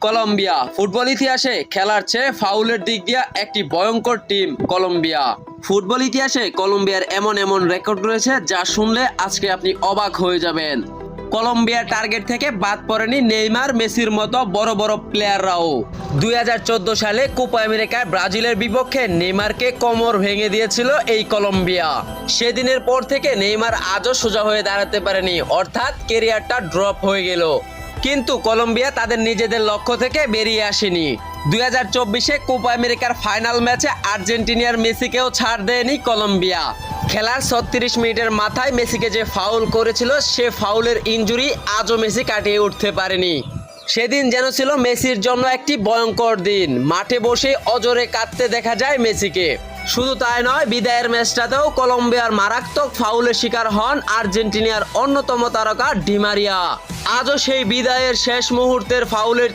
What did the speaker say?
Colombia football ইতিহাসে খেলার চেয়ে ফাউলের দিক দিয়ে একটি ভয়ঙ্কর টিম কলম্বিয়া। ফুটবল ইতিহাসে কলম্বিয়ার এমন এমন রেকর্ড রয়েছে যা শুনলে আজকে আপনি অবাক হয়ে যাবেন। কলম্বিয়ার টার্গেট থেকে বাদ পড়েনি নেইমার, মেসির মতো বড় বড় প্লেয়াররাও। 2014 সালে কোপা আমেরিকায় ব্রাজিলের বিপক্ষে নেইমারকে কোমর ভেঙে দিয়েছিল এই কলম্বিয়া। সেদিনের পর থেকে নেইমার আজও সোজা হয়ে দাঁড়াতে পারেনি, অর্থাৎ কেরিয়ারটা ড্রপ হয়ে গেল। কিন্তু কলম্বিয়া তাদের নিজেদের লক্ষ্য থেকে বেরিয়ে আসেনি। 2024-এ কোপা আমেরিকার ফাইনাল ম্যাচে আর্জেন্টিনার মেসিকেও ছাড় দেয়নি কলম্বিয়া। খেলার 36 মিনিটের মাথায় মেসিকে যে ফাউল করেছিল, সে ফাউলের ইনজুরি আজও মেসি কাটিয়ে উঠতে পারেনি। সেদিন যেন ছিল মেসির জন্য একটি ভয়ঙ্কর দিন। মাঠে বসে অজরে কাঁদতে দেখা যায় মেসিকে। শুধু তাই নয়, বিদায়ের ম্যাচটাতেও কলম্বিয়ার মারাত্মক ফাউলের শিকার হন আর্জেন্টিনার অন্যতম তারকা ডি মারিয়া। আজও সেই বিদায়ের শেষ মুহূর্তের ফাউলের